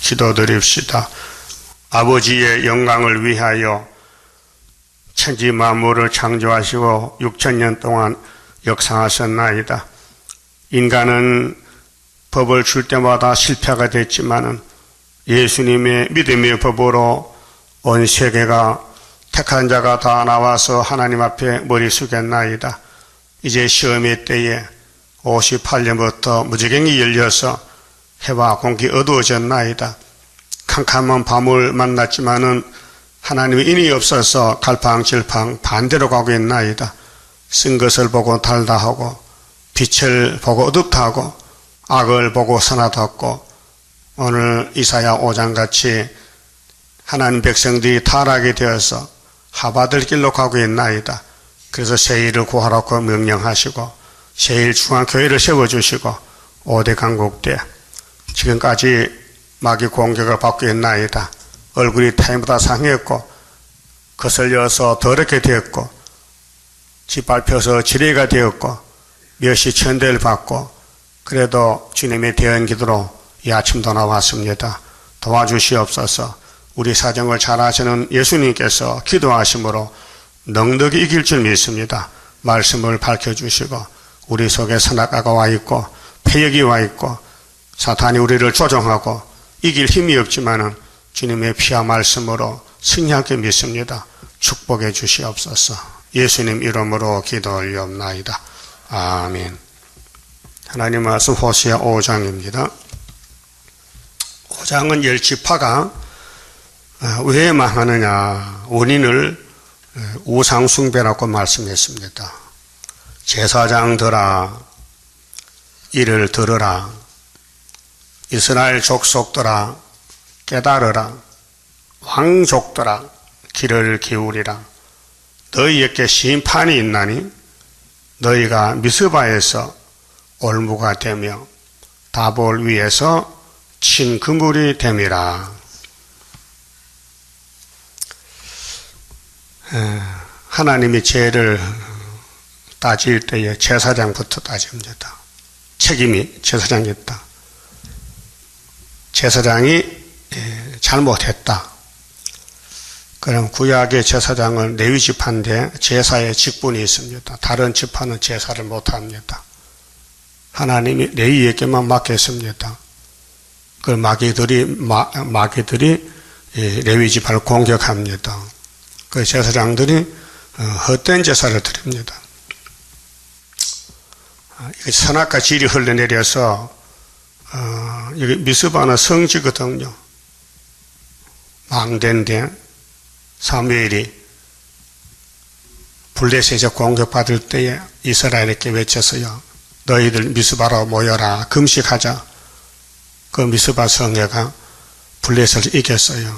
기도드립시다. 아버지의 영광을 위하여 천지 만물을 창조하시고 6천년 동안 역사하셨나이다. 인간은 법을 줄 때마다 실패가 됐지만은 예수님의 믿음의 법으로 온 세계가 택한 자가 다 나와서 하나님 앞에 머리 숙였나이다. 이제 시험의 때에 58년부터 무지경이 열려서 해와 공기 어두워졌나이다. 캄캄한 밤을 만났지만은 하나님의 인이 없어서 갈팡질팡 반대로 가고 있나이다. 쓴 것을 보고 달다 하고 빛을 보고 어둡다 하고 악을 보고 선하다 하고 오늘 이사야 5장같이 하나님 백성들이 타락이 되어서 하바들 길로 가고 있나이다. 그래서 세일을 구하라고 명령하시고 세일 중앙교회를 세워주시고 5대 강국대 지금까지 마귀 공격을 받고 있나이다. 얼굴이 타임보다 상했고 거슬려서 더럽게 되었고 짓밟혀서 지뢰가 되었고 몇이 천대를 받고 그래도 주님의 대언 기도로 이 아침도 나왔습니다. 도와주시옵소서. 우리 사정을 잘 아시는 예수님께서 기도하심으로 넉넉히 이길 줄 믿습니다. 말씀을 밝혀주시고 우리 속에 선악과가 와 있고 패역이 와 있고 사탄이 우리를 조종하고 이길 힘이 없지만은 주님의 피와 말씀으로 승리하게 믿습니다. 축복해 주시옵소서. 예수님 이름으로 기도 올리옵나이다. 아멘. 하나님 말씀 호세아 5장입니다. 5장은 열지파가 왜 망하느냐 원인을 우상숭배라고 말씀했습니다. 제사장들아 이를 들으라. 이스라엘 족속들아 깨달으라. 왕족들아 귀를 기울이라. 너희에게 심판이 있나니 너희가 미스바에서 올무가 되며 다볼 위에서 친 그물이 됨이라. 하나님이 죄를 따질 때에 제사장부터 따집니다. 책임이 제사장이 있다. 제사장이 잘못했다. 그럼 구약의 제사장은 레위 지파인데 제사의 직분이 있습니다. 다른 지파는 제사를 못합니다. 하나님이 레위에게만 맡겼습니다. 그 마귀들이 레위 지파를 공격합니다. 그 제사장들이 헛된 제사를 드립니다. 선악과 질이 흘러내려서 여기 미스바는 성지거든요. 망대인데 사무엘이 블레셋에 공격받을 때에 이스라엘에게 외쳤어요. 너희들 미스바로 모여라. 금식하자. 그 미스바 성회가 블레셋을 이겼어요.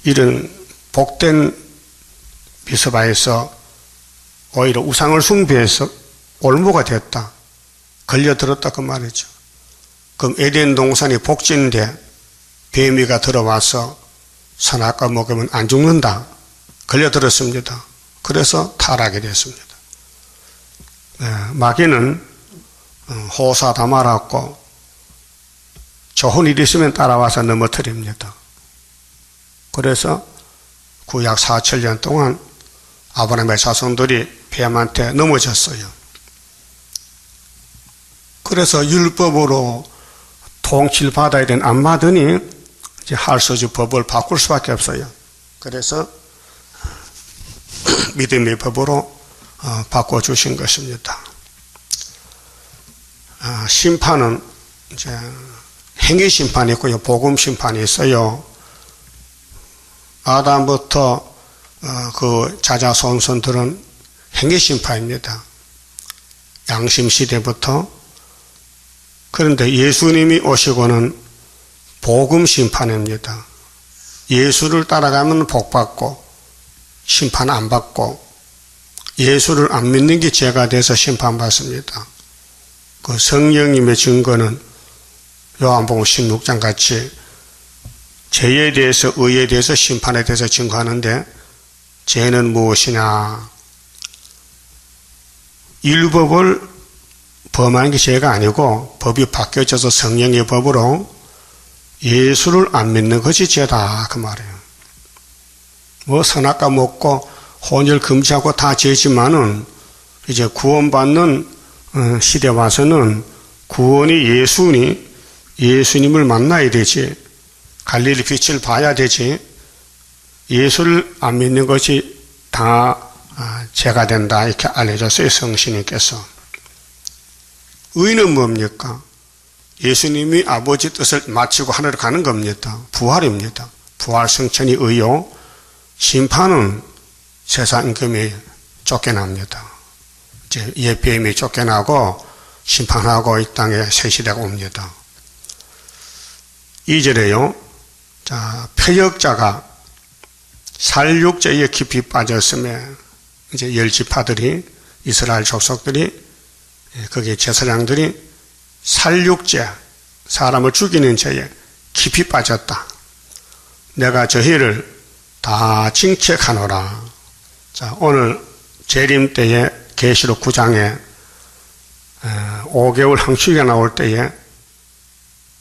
이런 복된 미스바에서 오히려 우상을 숭배해서 올무가 됐다. 걸려들었다 그 말이죠. 그럼 에덴 동산이 복지인데 뱀이가 들어와서 선악과 먹으면 안 죽는다. 걸려들었습니다. 그래서 타락이 됐습니다. 마귀는 호사 다 말았고 좋은 일이 있으면 따라와서 넘어뜨립니다. 그래서 구약 4,000년 동안 아브라함의 자손들이 뱀한테 넘어졌어요. 그래서 율법으로 통치를 받아야 되는 안 받으니 이제 할서지 법을 바꿀 수밖에 없어요. 그래서 믿음의 법으로 바꿔주신 것입니다. 심판은 이제 행위 심판이 있고요. 복음 심판이 있어요. 아담부터 그 자자손손들은 행위 심판입니다. 양심 시대부터. 그런데 예수님이 오시고는 복음 심판입니다. 예수를 따라가면 복받고 심판 안 받고 예수를 안 믿는 게 죄가 돼서 심판받습니다. 그 성령님의 증거는 요한복음 16장 같이 죄에 대해서 의에 대해서 심판에 대해서 증거하는데 죄는 무엇이냐? 율법을 범하는 게 죄가 아니고 법이 바뀌어져서 성령의 법으로 예수를 안 믿는 것이 죄다 그 말이에요. 뭐 선악과 먹고 혼혈 금지하고 다 죄지만은 이제 구원받는 시대 와서는 구원이 예수님을 만나야 되지, 갈릴리 빛을 봐야 되지, 예수를 안 믿는 것이 다 죄가 된다 이렇게 알려줬어요. 성신님께서. 의는 뭡니까? 예수님이 아버지 뜻을 마치고 하늘로 가는 겁니다. 부활입니다. 부활 성천이 의요, 심판은 세상 임금이 쫓겨납니다. 이제 예배임이 쫓겨나고 심판하고 이 땅에 새 시대가 옵니다. 2절에요. 자, 패역자가 살육죄에 깊이 빠졌음에 이제 열지파들이, 이스라엘 족속들이, 거기에 제사장들이 살육죄, 사람을 죽이는 죄에 깊이 빠졌다. 내가 저희를 다 징책하노라. 자, 오늘 재림 때에 계시록 9장에 5개월 항축기가 나올 때에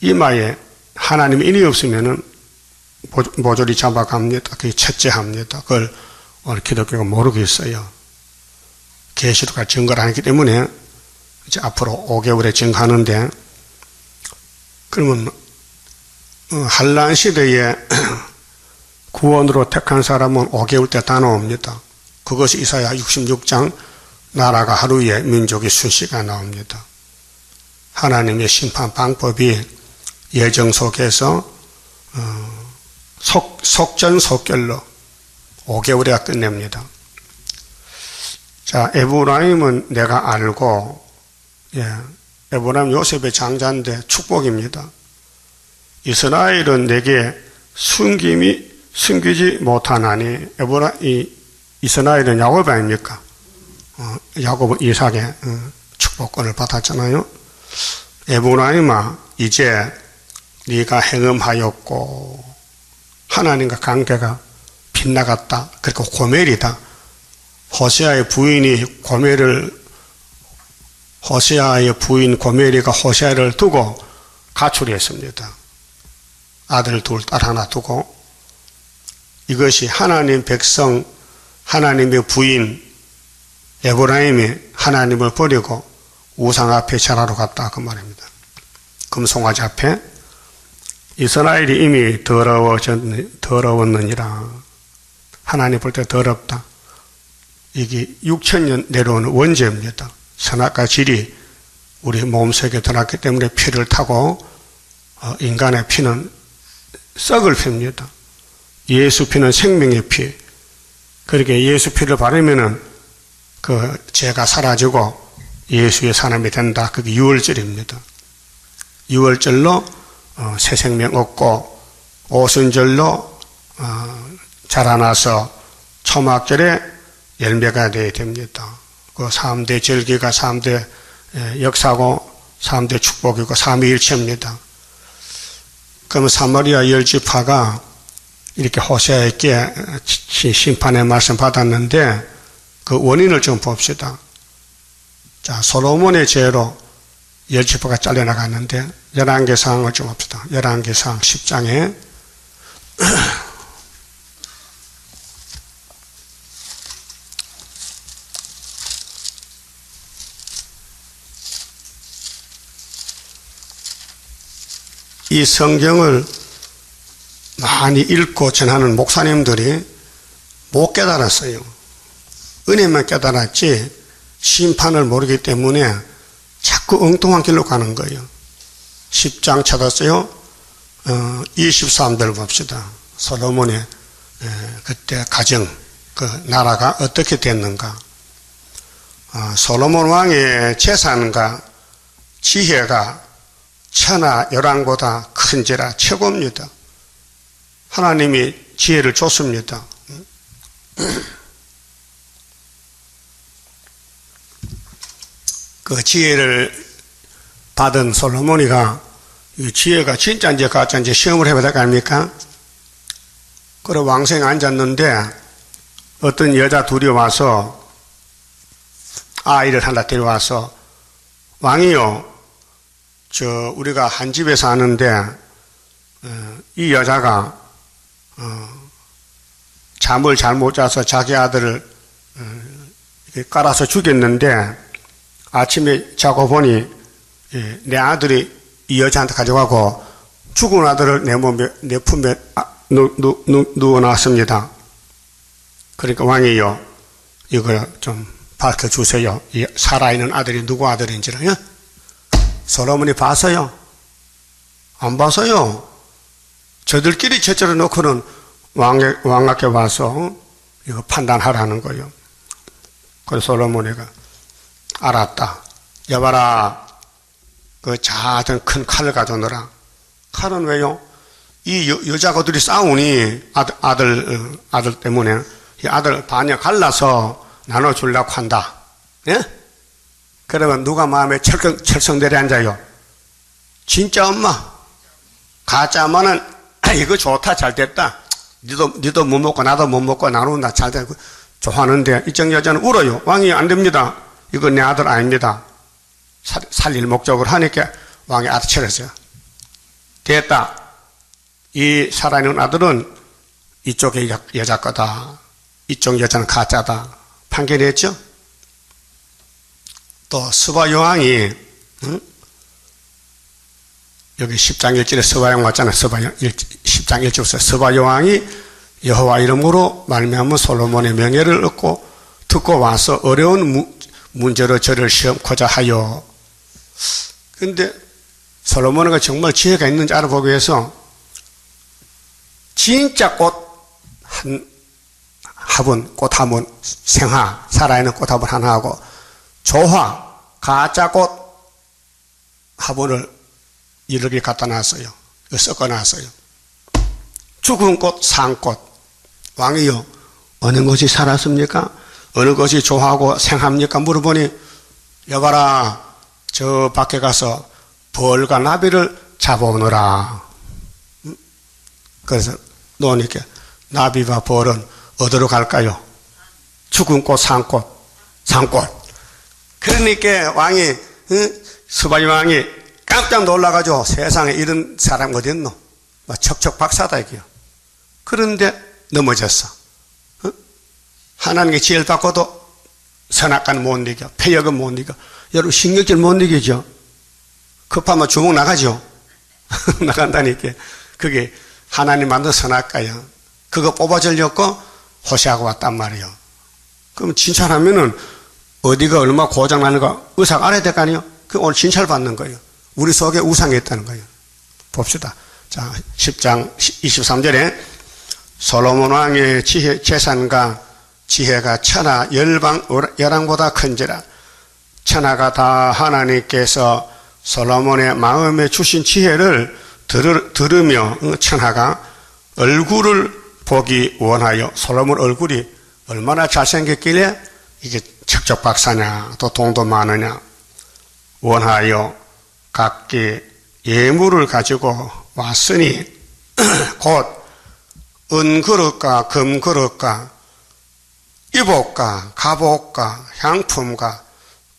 이마에 하나님의 인이 없으면은 모조리 잡아갑니다. 그게 채째합니다. 그걸 오늘 기독교가 모르겠어요. 계시록과 증거를 하기 때문에 이제 앞으로 5개월에 증거하는데, 그러면 한란 시대에 구원으로 택한 사람은 5개월 때 다 나옵니다. 그것이 이사야 66장 나라가 하루에 민족이 수시가 나옵니다. 하나님의 심판 방법이 예정 속에서 속전속결로 5개월에 끝냅니다. 자, 에브라임은 내가 알고, 에브라임 요셉의 장자인데 축복입니다. 이스라엘은 내게 숨기지 못하나니, 이스라엘은 야곱 아닙니까? 야곱은 이삭의 축복권을 받았잖아요. 에브라임아, 이제 네가 행음하였고 하나님과 관계가 빗나갔다. 그리고 고멜이다. 호세아의 부인 고멜이가 호세아를 두고 가출했습니다. 아들 둘, 딸 하나 두고. 이것이 하나님 백성, 하나님의 부인 에브라임이 하나님을 버리고 우상 앞에 절하러 갔다 그 말입니다. 금송아지 앞에. 이스라엘이 이미 더러웠느니라. 하나님 볼 때 더럽다. 이게 6,000년 내려오는 원죄입니다. 선악과 질이 우리 몸속에 들어왔기 때문에 피를 타고 인간의 피는 썩을 피입니다. 예수 피는 생명의 피. 그렇게 예수 피를 바르면은 그 죄가 사라지고 예수의 사람이 된다. 그게 유월절입니다. 유월절로 새 생명 얻고, 오순절로 자라나서 초막절에 열매가 되어야 됩니다. 그 3대 절기가 3대 역사고 3대 축복이고 삼위일체입니다. 그러면 사마리아 열지파가 이렇게 호세아에게 심판의 말씀 받았는데 그 원인을 좀 봅시다. 자, 솔로몬의 죄로 열지파가 잘려나갔는데 열왕기상을 좀 봅시다. 열왕기상 10장에 이 성경을 많이 읽고 전하는 목사님들이 못 깨달았어요. 은혜만 깨달았지 심판을 모르기 때문에 자꾸 엉뚱한 길로 가는 거예요. 10장 찾았어요. 23절 봅시다. 솔로몬의 그때 가정, 그 나라가 어떻게 됐는가. 솔로몬 왕의 재산과 지혜가 천하 열왕보다 큰지라 최고입니다. 하나님이 지혜를 줬습니다. 그 지혜를 받은 솔로몬이가 이 지혜가 진짜인지 가짜인지 시험을 해봐야 될 거 아닙니까? 그리고 왕성에 앉았는데 어떤 여자 둘이 와서 아이를 하나 데려와서 왕이요, 우리가 한 집에 사는데 이 여자가 잠을 잘못 자서 자기 아들을 깔아서 죽였는데 아침에 자고 보니 내 아들이 이 여자한테 가져가고 죽은 아들을 내 품에 누워놨습니다. 그러니까 왕이요, 이걸 좀 밝혀주세요. 이 살아있는 아들이 누구 아들인지를. 솔로몬이 봤어요? 안 봤어요? 저들끼리 제자로 놓고는 왕에게 와서 이거 판단하라는 거예요. 그래서 솔로몬이가 알았다. 여봐라, 그 작은 큰 칼을 가져오너라. 칼은 왜요? 이 여자고들이 싸우니 아들 때문에 이 아들 반을 갈라서 나눠주려고 한다. 예? 그러면 누가 마음에 철썩 내려앉아요? 진짜 엄마. 가짜 엄마는 이거 좋다, 잘 됐다. 니도 못 먹고 나도 못 먹고 나눈다, 잘 됐고 좋아하는데 이쪽 여자는 울어요. 왕이 안 됩니다. 이거 내 아들 아닙니다. 살릴 목적으로 하니까 왕이 알아차렸어요. 됐다. 이 살아있는 아들은 이쪽의 여자 거다. 이쪽 여자는 가짜다. 판결했죠? 또 스바 여왕이 여기 10장 1절에 스바 여왕 왔잖아요. 10장 1절에서 스바 여왕이 여호와 이름으로 말미암아 솔로몬의 명예를 얻고 듣고 와서 어려운 문제로 저를 시험코자 하여. 그런데 솔로몬이가 정말 지혜가 있는지 알아보기 위해서 진짜 꽃 화분, 생화, 살아있는 꽃 화분 하나 하고 조화, 가짜 꽃 화분을 이렇게 갖다 놨어요. 섞어 놨어요. 죽은 꽃, 산 꽃. 왕이요, 어느 것이 살았습니까? 어느 것이 조화하고 생합니까? 물어보니, 여봐라, 저 밖에 가서 벌과 나비를 잡아오너라. 그래서 놓으니까 나비와 벌은 어디로 갈까요? 죽은 꽃, 산꽃, 산꽃. 그러니까 왕이, 스바이 왕이 깜짝 놀라가지고 세상에 이런 사람 어디 있노? 척척 박사다 이게요. 그런데 넘어졌어. 하나님께 지혜를 받고도 선악과는 못 이겨, 폐역은 못 이겨. 여러분 신경질 못 이기죠. 급하면 주먹 나가죠. 나간다니까. 그게 하나님 만든 선악과야. 그거 뽑아주려고 호시하고 왔단 말이에요. 그럼 진찰하면은 어디가 얼마 고장나는가 의사가 알아야 될 거 아니에요? 그 오늘 진찰 받는 거예요. 우리 속에 우상이 있다는 거예요. 봅시다. 자, 10장 23절에 솔로몬 왕의 재산과 지혜가 천하 열왕보다 큰지라. 천하가 다 하나님께서 솔로몬의 마음에 주신 지혜를 들으며 천하가 얼굴을 보기 원하여. 솔로몬 얼굴이 얼마나 잘생겼길래 이게 척척박사냐 또 돈도 많으냐 원하여 각기 예물을 가지고 왔으니 곧 은그릇과 금그릇과 이복과 갑옷과 향품과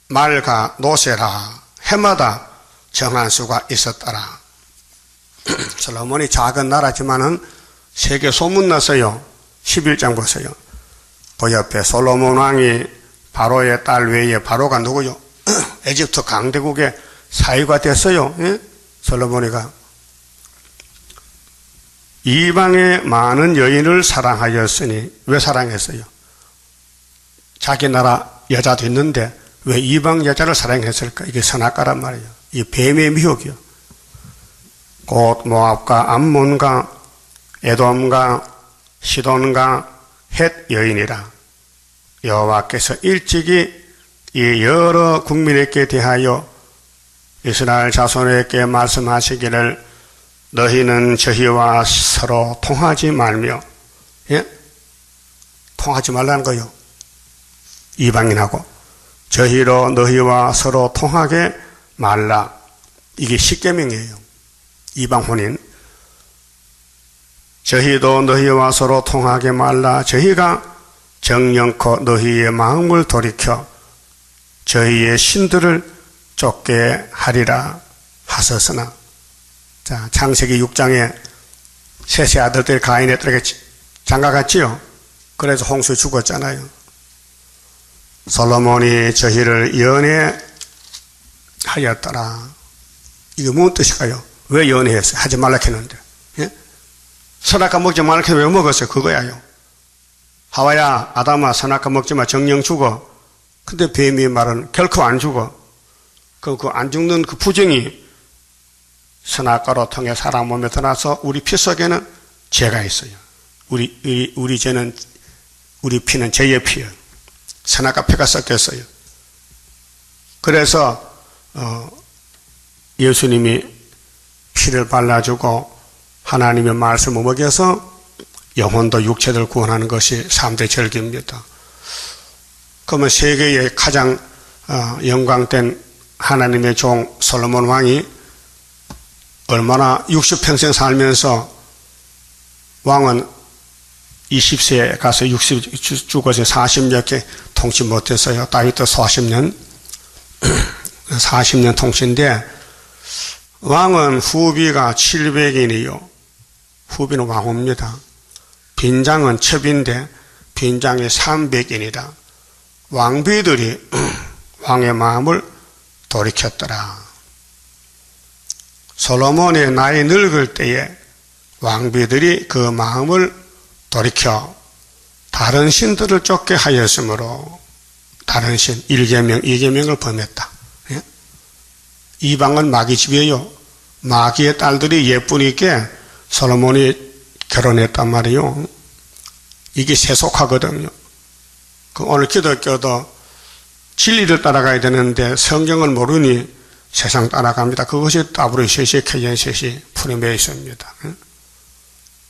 말과 노새라 해마다 정한 수가 있었더라. 솔로몬이 작은 나라지만은 세계 소문났어요. 11장 보세요. 그 옆에 솔로몬 왕이 바로의 딸 외에, 바로가 누구요? 에집트 강대국의 사위가 됐어요. 예? 솔로몬이가 이방의 많은 여인을 사랑하였으니. 왜 사랑했어요? 자기 나라 여자도 있는데 왜 이방 여자를 사랑했을까? 이게 선악과란 말이에요. 이 뱀의 미혹이요. 곧 모압과 암몬과 에돔과 시돈과 헷 여인이라. 여호와께서 일찍이 이 여러 국민에게 대하여 이스라엘 자손에게 말씀하시기를 너희는 저희와 서로 통하지 말며. 예? 통하지 말라는 거요. 이방인하고 저희로 너희와 서로 통하게 말라. 이게 십계명이에요. 이방 혼인. 저희도 너희와 서로 통하게 말라. 저희가 정령코 너희의 마음을 돌이켜 저희의 신들을 쫓게 하리라 하셨으나. 자, 창세기 6장에 셋의 아들들이 가인의 딸에게 장가갔지요. 그래서 홍수에 죽었잖아요. 솔로몬이 저희를 연애하였더라. 이게 무슨 뜻일까요? 왜 연애했어요? 하지 말라 했는데. 예? 선악과 먹지 말라 했는데 왜 먹었어요? 그거야요. 하와야, 아담아, 선악과 먹지 마, 정령 죽어. 근데 뱀이 말은 결코 안 죽어. 그 안 죽는 그 부정이 선악과로 통해 사람 몸에 드러나서 우리 피 속에는 죄가 있어요. 우리 죄는, 우리 피는 죄의 피예요. 선악과 피가 섞였어요. 그래서 예수님이 피를 발라주고 하나님의 말씀을 먹여서 영혼도 육체를 구원하는 것이 3대 절기입니다. 그러면 세계의 가장 영광된 하나님의 종 솔로몬 왕이 얼마나 60평생 살면서 왕은 20세에 가서 60 죽어서 40몇 개 통치 못했어요. 다윗도 40년 통치인데 왕은 후비가 700인이요. 후비는 왕후입니다. 빈장은 첩인데 빈장이 300인이다. 왕비들이 왕의 마음을 돌이켰더라. 솔로몬의 나이 늙을 때에 왕비들이 그 마음을 돌이켜 다른 신들을 쫓게 하였으므로 다른 신 1계명, 2계명을 범했다. 예? 이방은 마귀 집이에요. 마귀의 딸들이 예쁘니까 솔로몬이 결혼했단 말이에요. 이게 세속화거든요. 오늘 기독교도 진리를 따라가야 되는데 성경을 모르니 세상 따라갑니다. 그것이 WCC, KNCC, 프리메이슨입니다.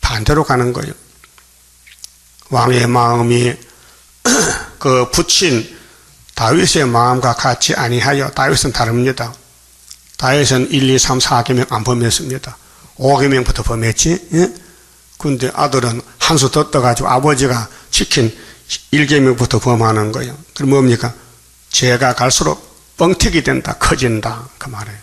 반대로 가는 거예요. 왕의 마음이 그 붙인 다윗의 마음과 같이 아니하여 다윗은 다릅니다. 다윗은 1, 2, 3, 4계명 안 범했습니다. 5계명부터 범했지. 예? 근데 아들은 한 수 더 떠가지고 아버지가 지킨 1계명부터 범하는 거예요. 그럼 뭡니까? 죄가 갈수록 뻥튀기 된다, 커진다. 그 말이에요.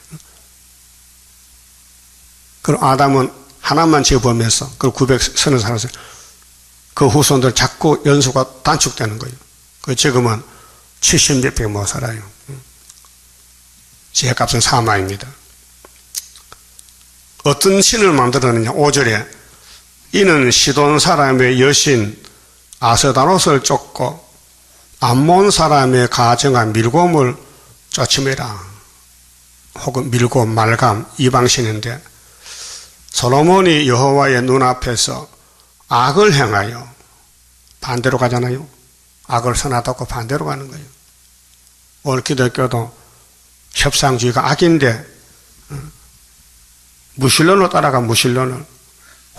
그럼 아담은 하나만 죄 범해서, 그 900선을 살았어요. 그 후손들 자꾸 연수가 단축되는 거예요. 그 지금은 70몇 백 못 살아요. 죄값은 사마입니다. 어떤 신을 만들었느냐? 5절에 이는 시돈 사람의 여신 아스다롯을 쫓고 암몬 사람의 가정한 밀곰을 쫓음이라. 혹은 밀곰, 말감, 이방신인데 솔로몬이 여호와의 눈앞에서 악을 행하여 반대로 가잖아요. 악을 선하다고 반대로 가는 거예요. 오늘 기독교도 협상주의가 악인데 무신론으로 따라가 무신론을,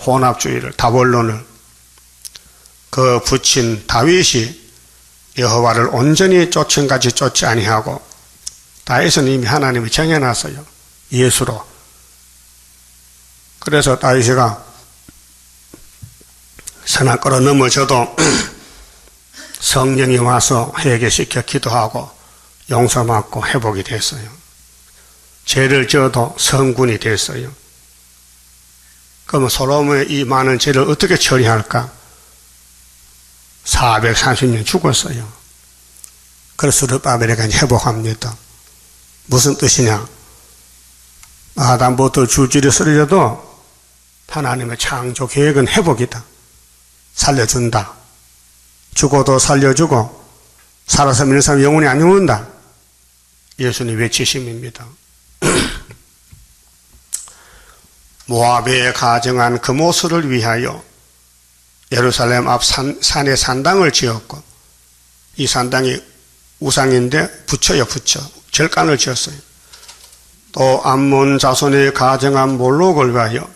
혼합주의를, 다원론을 그 붙인 다윗이 여호와를 온전히 쫓은 같이 쫓지 아니하고 다윗은 이미 하나님이 정해놨어요. 예수로. 그래서 다윗이가 선악과로 넘어져도 성령이 와서 회개시켜 기도하고 용서받고 회복이 됐어요. 죄를 지어도 성군이 됐어요. 그러면 솔로몬의 이 많은 죄를 어떻게 처리할까? 430년 죽었어요. 그래서 르바벨에가 회복합니다. 무슨 뜻이냐? 아담부터 줄줄이 쓰러져도 하나님의 창조 계획은 회복이다. 살려준다. 죽어도 살려주고 살아서 믿는 사람 영원히 안 죽는다. 예수님 외치심입니다. 모압에 가정한 금오스를 위하여 예루살렘 앞 산에 산당을 지었고, 이 산당이 우상인데 부처요, 부처. 절간을 지었어요. 또 암몬 자손에 가정한 몰록을 위하여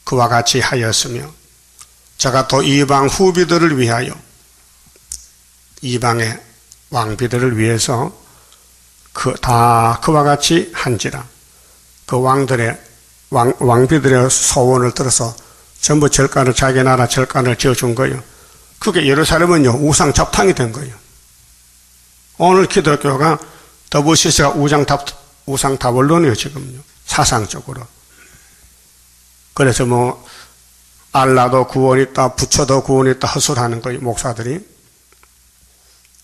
그와 같이 하였으며, 제가 또 이방 후비들을 위하여, 이방의 왕비들을 위해서 다 그와 같이 한지라. 그 왕비들의 소원을 들어서 전부 절간을, 자기 나라 절간을 지어준 거예요. 그게 예루살렘은요, 우상 잡탕이 된 거예요. 오늘 기독교가 WCC가 우상 다원론이에요, 지금요. 사상적으로. 그래서 알라도 구원 있다, 부처도 구원 있다 헛소리하는 거예요, 목사들이.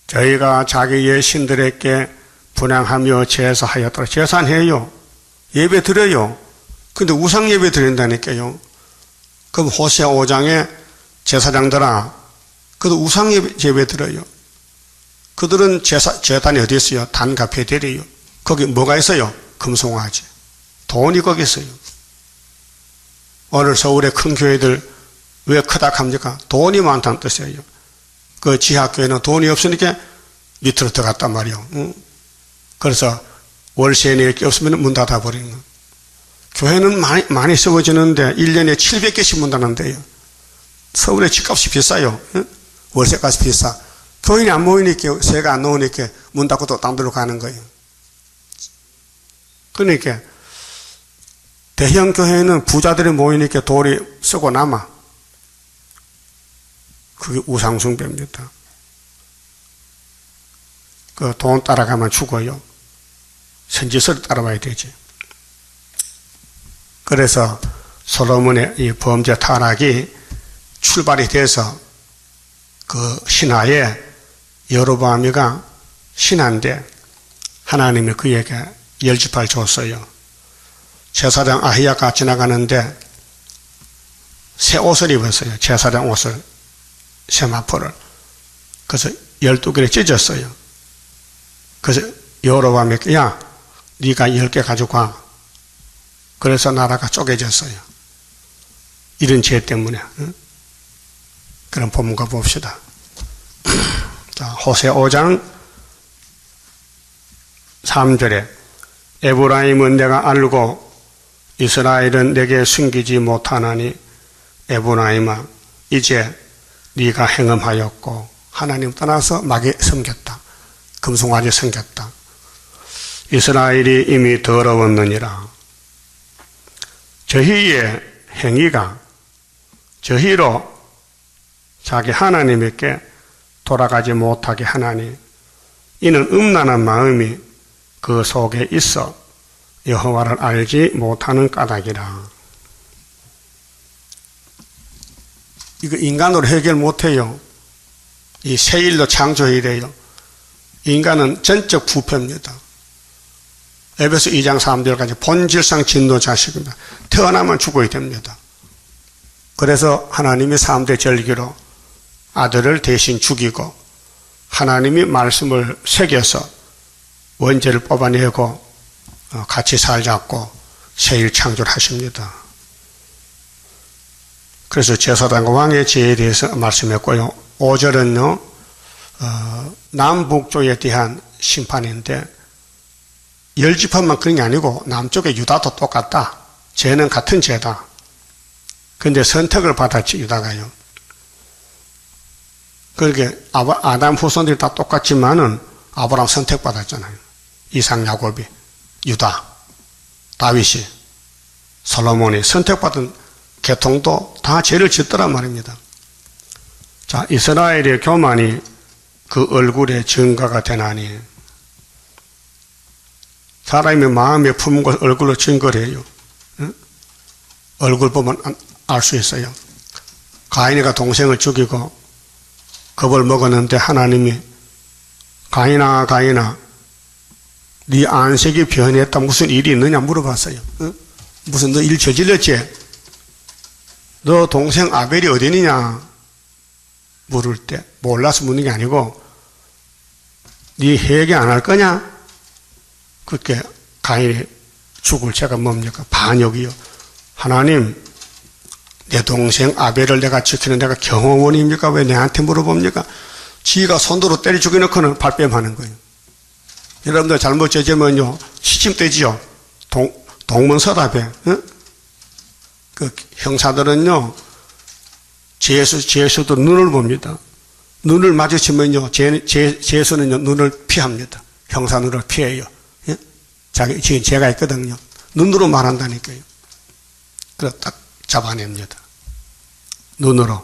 저희가 자기의 신들에게 분향하며 제사하였더라. 제사해요. 예배 드려요. 근데 우상 예배 드린다니까요. 그럼 호세아 5장에 제사장들아, 그도 우상 예배 드려요. 그들은 제단이 어디 있어요? 단과 베델이에요. 거기 뭐가 있어요? 금송아지. 돈이 거기 있어요. 오늘 서울의 큰 교회들 왜 크다 합니까? 돈이 많다는 뜻이에요. 그 지하교회는 돈이 없으니까 밑으로 들어갔단 말이에요. 응? 그래서 월세 낼 게 없으면 문 닫아버리는 거예요. 교회는 많이 세워지는데 1년에 700개씩 문 닫는데요. 서울에 집값이 비싸요. 응? 월세값이 비싸. 교인이 안 모이니까, 세가 안 나오니까 문 닫고 또 딴 데로 가는 거예요. 그러니까 대형 교회는 부자들이 모이니까 돈이 쓰고 남아. 그게 우상숭배입니다. 그 돈 따라가면 죽어요. 선지서를 따라와야 되지. 그래서 솔로몬의 이 범죄 타락이 출발이 돼서 그 신하에 여로보암이가 신하인데 하나님이 그에게 10지파를 줬어요. 제사장 아히야가 지나가는데 새 옷을 입었어요. 제사장 옷을, 세마포를. 그래서 12개를 찢었어요. 그래서 여로보암이 야, 네가 10개 가지고 와. 그래서 나라가 쪼개졌어요. 이런 죄 때문에. 응? 그럼 본문과 봅시다. 자, 호세아 5장 3절에 에브라임은 내가 알고 이스라엘은 내게 숨기지 못하나니 에브라임아 이제 네가 행음하였고 하나님 떠나서 마귀 섬겼다. 금송아지 섬겼다. 이스라엘이 이미 더러웠느니라. 저희의 행위가 저희로 자기 하나님께 돌아가지 못하게 하나니 이는 음란한 마음이 그 속에 있어 여호와를 알지 못하는 까닭이라. 이거 인간으로 해결 못해요. 이 새 일로 창조해야 돼요. 인간은 전적 부패입니다. 에베소 2장 3절까지 본질상 진노 자식입니다. 태어나면 죽어야 됩니다. 그래서 하나님이 3대 절기로 아들을 대신 죽이고 하나님이 말씀을 새겨서 원죄를 뽑아내고 같이 살자고 새일 창조를 하십니다. 그래서 제사장과 왕의 죄에 대해서 말씀했고요. 5절은요, 남북조에 대한 심판인데 10지파만 그런 게 아니고 남쪽의 유다도 똑같다. 죄는 같은 죄다. 그런데 선택을 받았지 유다가요. 그렇게 아담 후손들이 다 똑같지만은 아브라함 선택받았잖아요. 이삭, 야곱이, 유다, 다윗이, 솔로몬이 선택받은 계통도 다 죄를 짓더란 말입니다. 자, 이스라엘의 교만이 그 얼굴에 증거가 되나니 사람이 마음에 품은 것 얼굴로 증거를 해요. 응? 얼굴 보면 알 수 있어요. 가인이가 동생을 죽이고 겁을 먹었는데 하나님이 가인아 네 안색이 변했다. 무슨 일이 있느냐 물어봤어요. 응? 무슨 너 일 저질렀지? 너 동생 아벨이 어디 있느냐 물을 때 몰라서 묻는 게 아니고 네 회개 안 할 거냐? 그렇게 가인이 죽을 죄가 뭡니까? 반역이요. 하나님, 내 동생 아벨을 내가 지키는 내가 경호원입니까? 왜 내한테 물어봅니까? 지가 손으로 때려 죽여놓고는 발뺌하는 거예요. 여러분들 잘못 저지면요 시침되지요. 동문서답에. 응? 그 형사들은요 죄수도 눈을 봅니다. 눈을 마주치면요 죄수는요 눈을 피합니다. 형사 눈을 피해요. 예? 지금 죄가 있거든요. 눈으로 말한다니까요. 그래서 딱 잡아냅니다. 눈으로.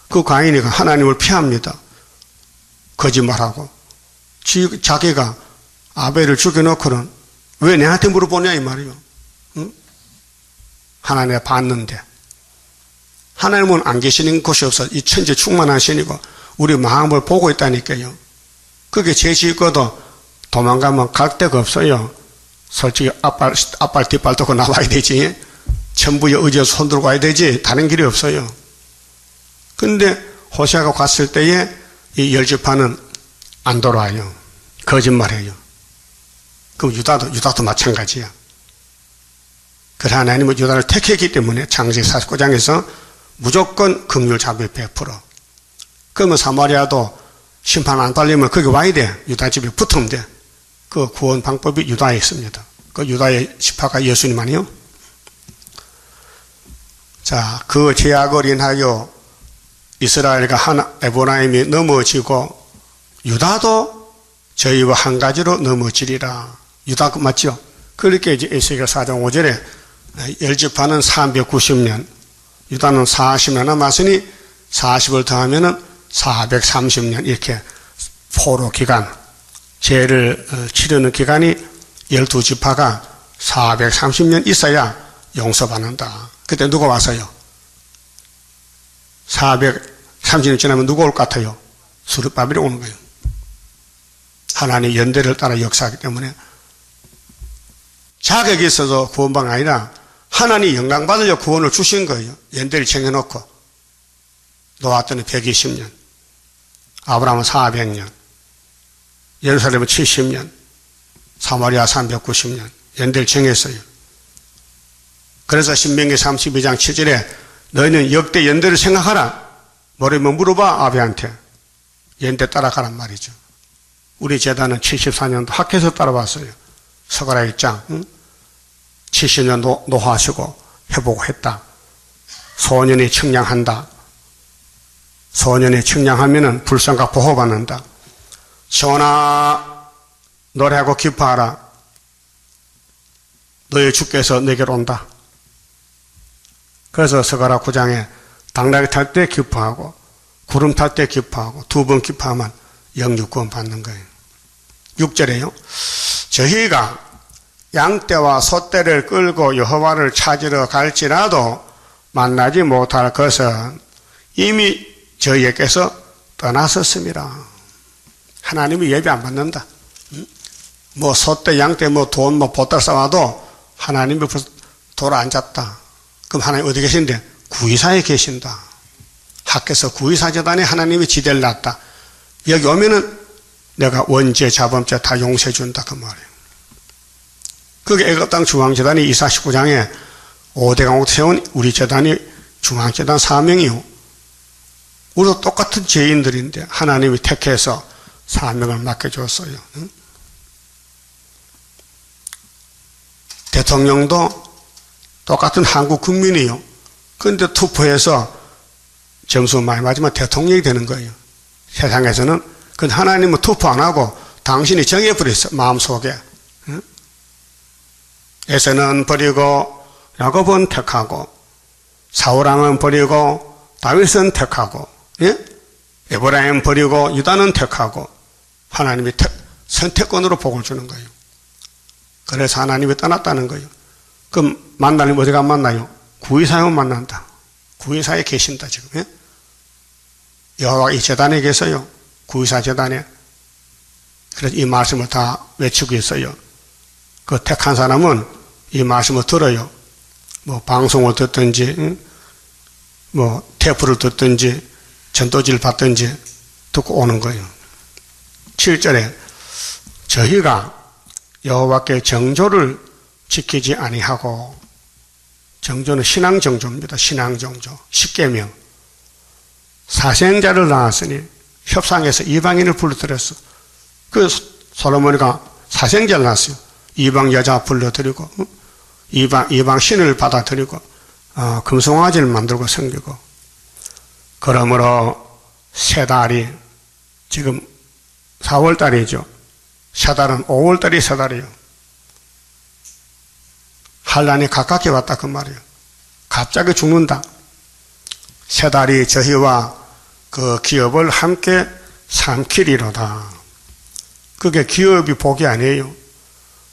그 가인이 하나님을 피합니다. 거짓말하고. 자기가 아벨을 죽여놓고는 왜 내한테 물어보냐 이 말이요. 응? 하나님이 봤는데. 하나님은 안 계시는 곳이 없어. 이 천지 충만하시니까 우리 마음을 보고 있다니까요. 그게 죄지 있고도 도망가면 갈 데가 없어요. 솔직히 앞발 뒷발 두고 나와야 되지. 전부에 의지해서 손 들고 와야 되지. 다른 길이 없어요. 근데 호세아가 갔을 때에 이 열지파는 안 돌아와요. 거짓말해요. 그럼 유다도 마찬가지야. 그래 하나님은 유다를 택했기 때문에 창세기 49장에서 무조건 긍휼 자비 100%. 그러면 사마리아도 심판 안 달리면 거기 와야 돼. 유다 집에 붙으면 돼. 그 구원 방법이 유다에 있습니다. 그 유다의 지파가 예수님 아니요? 자, 그 죄악을 인하여 이스라엘과 에브라임이 넘어지고 유다도 저희와 한 가지로 넘어지리라. 유다 맞죠? 그렇게 이제 에스겔 4장 5절에 열지파는 390년, 유다는 40년 남았으니 40을 더하면은 430년 이렇게 포로 기간, 죄를 치르는 기간이 12지파가 430년 있어야 용서받는다. 그때 누가 와서요? 430년 지나면 누가 올 것 같아요? 수르바벨이 오는 거예요. 하나님 연대를 따라 역사하기 때문에 자격이 있어서 구원받은 게 아니라 하나님 영광 받으려 구원을 주신 거예요. 연대를 정해놓고 노아때는 120년, 아브라함은 400년, 예루살렘은 70년, 사마리아 390년 연대를 정했어요. 그래서 신명기 32장 7절에 너희는 역대 연대를 생각하라. 모르면 물어봐 아비한테. 연대 따라가란 말이죠. 우리 제단은 74년도 학회에서 따라왔어요. 서가라 1장 70년 노하시고 회복했다. 소년이 측량한다. 소년이 측량하면은 불쌍과 보호받는다. 시온아 노래하고 기뻐하라. 너희 주께서 내게로 온다. 그래서 서가라 9장에 당나귀 탈 때 기뻐하고 구름 탈 때 기뻐하고 2번 기뻐하면 영육구원 받는 거예요. 6절에요. 저희가 양떼와 소떼를 끌고 여호와를 찾으러 갈지라도 만나지 못할 것은 이미 저희에게서 떠나섰습니다. 하나님이 예배 안 받는다. 뭐 소떼, 양떼, 뭐 돈, 뭐 보따리 쌓아도 하나님이 벌써 돌아앉았다. 그럼 하나님 어디 계신데? 구의사에 계신다. 학교에서 구의사 재단에 하나님이 지대를 놨다. 여기 오면은 내가 원죄, 자범죄 다 용서해 준다. 그 말이에요. 그게 애굽 땅 중앙재단이 이사 19장에 5대 강옥 세운 우리 재단이 중앙재단 사명이요. 우리도 똑같은 죄인들인데 하나님이 택해서 사명을 맡겨줬어요. 응? 대통령도 똑같은 한국 국민이요. 그런데 투표해서 점수 많이 맞으면 대통령이 되는 거예요. 세상에서는. 근데 하나님은 투표 안 하고 당신이 정해버렸어. 마음속에. 응? 에서는 버리고 야곱은 택하고 사울왕은 버리고 다윗은 택하고 예? 에브라임 버리고 유다는 택하고 하나님이 선택권으로 복을 주는 거예요. 그래서 하나님이 떠났다는 거예요. 그럼 만나면 어디가 만나요? 구의사에 만난다. 구의사에 계신다 지금. 예? 여호와 이 재단에 계세요. 구의사 재단에. 그래서 이 말씀을 다 외치고 있어요. 그 택한 사람은 이 말씀을 들어요. 뭐 방송을 듣든지 뭐 테이프를 듣든지 전도지를 받든지 듣고 오는 거예요. 7절에 저희가 여호와께 정조를 지키지 아니하고, 정조는 신앙정조입니다. 신앙정조. 십계명. 사생자를 낳았으니 협상에서 이방인을 불러들였어. 그 솔로몬이가 사생자를 낳았어요. 이방 여자 불러들이고 이방 신을 받아들이고 금송아지를 만들고 섬기고. 그러므로 세 달이 지금 4월달이죠. 세 달은 5월달이 세 달이에요. 환란이 가깝게 왔다 그 말이에요. 갑자기 죽는다. 세 달이 저희와 그 기업을 함께 삼키리로다. 그게 기업이 복이 아니에요.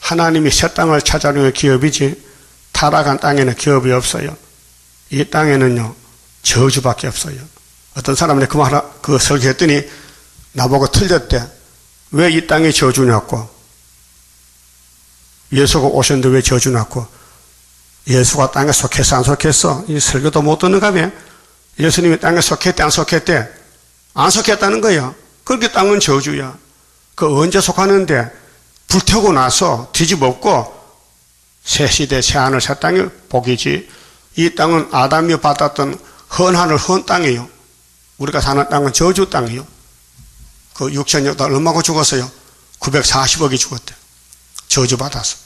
하나님이 새 땅을 찾아오는 기업이지 타락한 땅에는 기업이 없어요. 이 땅에는요 저주밖에 없어요. 어떤 사람이 그 설교했더니 나보고 틀렸대. 왜 이 땅에 저주냐고. 예수가 오셨는데 왜 저주냐고. 예수가 땅에 속했어 안 속했어? 이 설교도 못 듣는가며? 예수님이 땅에 속했대 안 속했대? 안 속했다는 거야. 그렇게 땅은 저주야. 그 언제 속하는데 불태우고 나서 뒤집었고 새 시대 새 하늘 새 땅이 복이지. 이 땅은 아담이 받았던 헌 하늘 헌 땅이에요. 우리가 사는 땅은 저주 땅이에요. 그 6천여 달 얼마고 죽었어요? 940억이 죽었대요. 저주 받아서.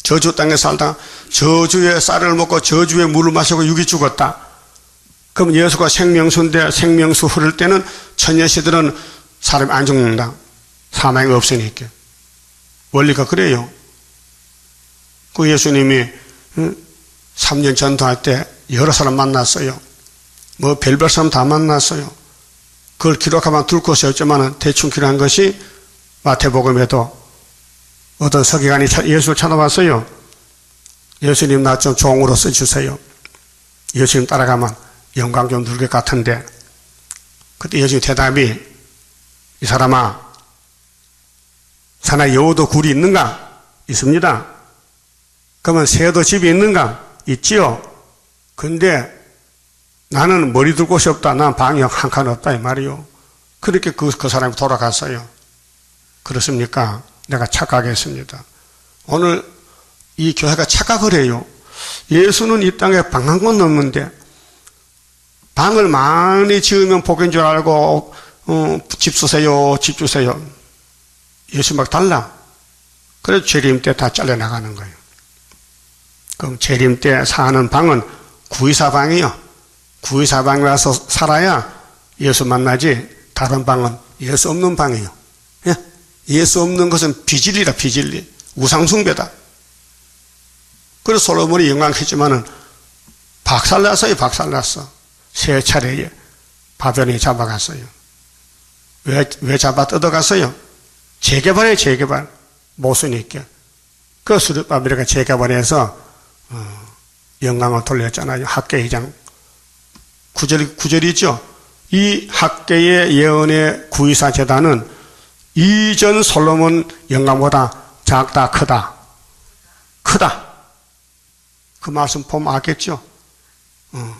저주 땅에 살다가 저주의 쌀을 먹고 저주의 물을 마시고 육이 죽었다. 그럼 예수가 생명수인데 생명수 흐를 때는 천년시들은 사람이 안 죽는다. 사망이 없으니까. 원리가 그래요. 그 예수님이 3년 전도할 때 여러 사람 만났어요. 뭐 별별 사람 다 만났어요. 그걸 기록하면 둘 곳이 없지만 대충 기록한 것이 마태복음에도 어떤 서기관이 예수를 찾아왔어요. 예수님 나 좀 종으로 써주세요. 예수님 따라가면 영광 좀 누릴 것 같은데 그때 예수님 대답이 이 사람아 산에 여우도 굴이 있는가? 있습니다. 그러면 새도 집이 있는가? 있지요. 근데 나는 머리 둘 곳이 없다. 난 방이 한 칸 없다 이 말이요. 그렇게 그 사람이 돌아갔어요. 그렇습니까? 내가 착각했습니다. 오늘 이 교회가 착각을 해요. 예수는 이 땅에 방 한 건 없는데 방을 많이 지으면 복인 줄 알고 집 주세요 집 주세요. 예수 막 달라. 그래서 재림 때 다 잘려나가는 거예요. 그럼 재림 때 사는 방은 구의사방이요. 구의사방에 와서 살아야 예수 만나지 다른 방은 예수 없는 방이에요. 예? 예수 없는 것은 비진리다 비진리. 우상숭배다. 그래서 솔로몬이 영광했지만은 박살났어요. 박살났어. 세 차례에 바벨론이 잡아갔어요. 왜 잡아 뜯어갔어요? 재개발이에요. 재개발. 모순이니까. 그 스룹바벨이 재개발해서 영광을 돌렸잖아요. 학계 2장 9절이죠. 이 학계의 예언의 구의사 제단은 이전 솔로몬 영광보다 작다 크다. 크다. 그 말씀 보면 알겠죠.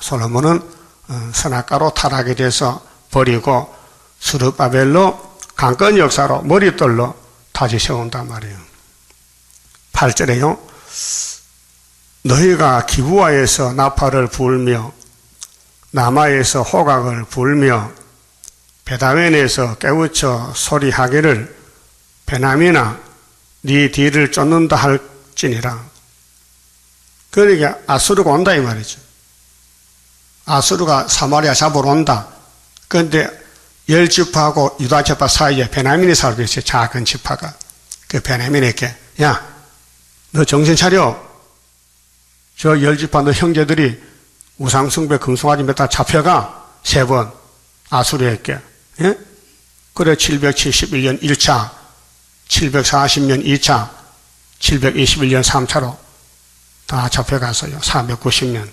솔로몬은 선악가로 타락이 돼서 버리고 스룹바벨로 강건 역사로 머릿돌로 다시 세운단 말이에요. 8절에요. 너희가 기브아에서 나팔을 불며 라마에서 호각을 불며 베다웬에서 깨우쳐 소리하기를 베냐민아 네 뒤를 쫓는다 할지니라. 그러니까 아수르가 온다 이 말이죠. 아수르가 사마리아 잡으러 온다. 그런데 10지파하고 유다지파 사이에 베냐민이 살고 있어요. 작은 지파가. 그 베냐민에게 야, 너 정신 차려. 저 10지파 너 형제들이 우상숭배 금송아지 몇 달 잡혀가 3번 아수르에게. 예? 그래 771년 1차 740년 2차 721년 3차로 다 잡혀갔어요. 490년.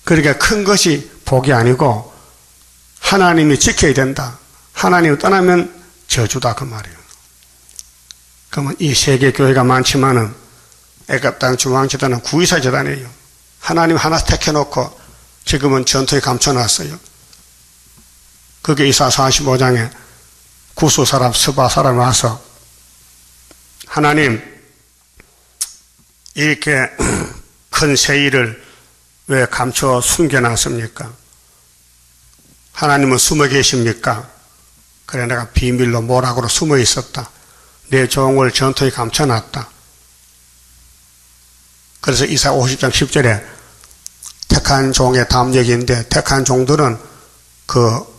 그러니까 큰 것이 복이 아니고 하나님이 지켜야 된다. 하나님을 떠나면 저주다 그 말이에요. 그러면 이 세계 교회가 많지만은 애굽 땅 중앙재단은 구의사 재단이에요. 하나님 하나 택해놓고 지금은 전투에 감춰놨어요. 그게 이사 45장에 구수 사람 스바 사람이 와서 하나님 이렇게 큰 세일을 왜 감춰 숨겨놨습니까? 하나님은 숨어 계십니까? 그래 내가 비밀로 모락으로 숨어 있었다. 내 종을 전투에 감춰놨다. 그래서 이사 50장 10절에 택한 종의 담력인데 택한 종들은 그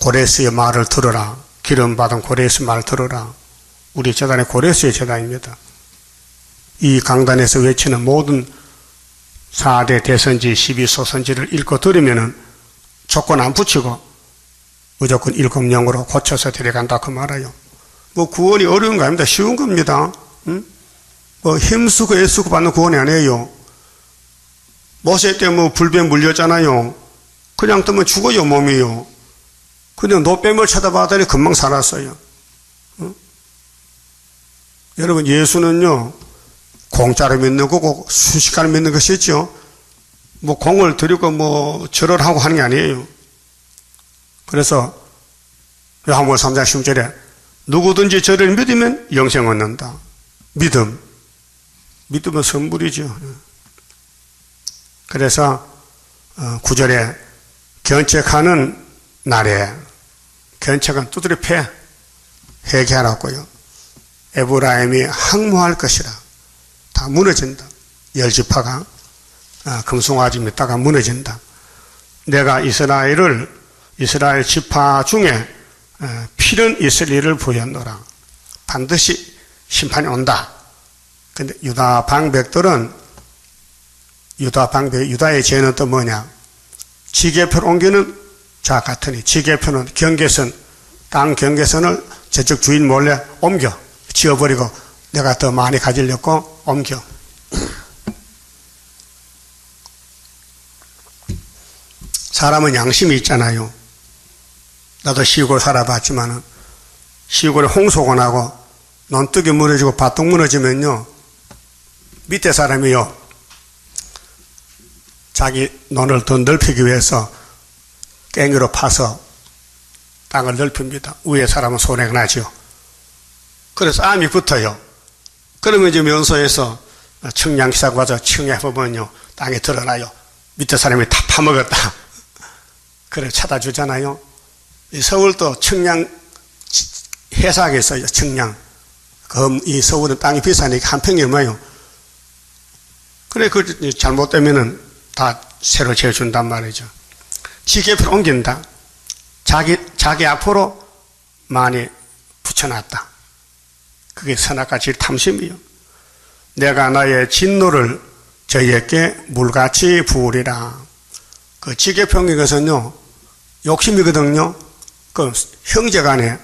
고레스의 말을 들으라. 기름받은 고레스 말을 들으라. 우리 재단의 고레스의 재단입니다. 이 강단에서 외치는 모든 4대 대선지 12소선지를 읽고 들으면은 조건 안 붙이고 무조건 7영으로 고쳐서 데려간다 그 말이에요. 뭐 구원이 어려운 거 아닙니다. 쉬운 겁니다. 응? 뭐 힘쓰고 애쓰고 받는 구원이 아니에요. 모세 때 뭐 불배 물렸잖아요. 그냥 뜨면 죽어요, 몸이요. 그냥 노뱀을 쳐다봤더니 금방 살았어요. 여러분, 예수는요, 공짜로 믿는 거고 순식간에 믿는 것이죠. 뭐 공을 들이고 뭐 절을 하고 하는 게 아니에요. 그래서 요한복음 3장 10절에 누구든지 저를 믿으면 영생 얻는다. 믿음은 선물이죠. 그래서 9절에 견책하는 날에, 견책은 두드려 패 회개하라고요. 에브라임이 항모할 것이라. 다 무너진다. 열 지파가 금송아지 믿다가 무너진다. 내가 이스라엘 지파 중에 필은 이스라엘을 부였노라. 반드시 심판이 온다. 근데 유다 방백들은 유다의 죄는 또 뭐냐? 지게표를 옮기는 자 같으니, 지게표는 경계선, 땅 경계선을 저쪽 주인 몰래 옮겨 지어버리고 내가 더 많이 가지려고 옮겨. 사람은 양심이 있잖아요. 나도 시골 살아봤지만은 시골에 홍수가 나고 논둑이 무너지고 밭동 무너지면요, 밑에 사람이요, 자기 논을 더 넓히기 위해서 깽이로 파서 땅을 넓힙니다. 위에 사람은 손해가 나죠. 그래서 암이 붙어요. 그러면 이제 면소에서 청량기사가 와서 청약해보면요, 땅에 드러나요. 밑에 사람이 다 파먹었다. 그래 찾아주잖아요. 서울도 청량 해사하게 있어요. 청량. 이 서울은 땅이 비싸니까 한 평이 얼마요? 그래, 그 잘못되면은 다 새로 재준단 말이죠. 지게표를 옮긴다. 자기 앞으로 많이 붙여놨다. 그게 선악과 질 탐심이요. 내가 나의 진노를 저희에게 물같이 부으리라. 그 지게표 옮긴 것은요, 욕심이거든요. 그 형제 간에,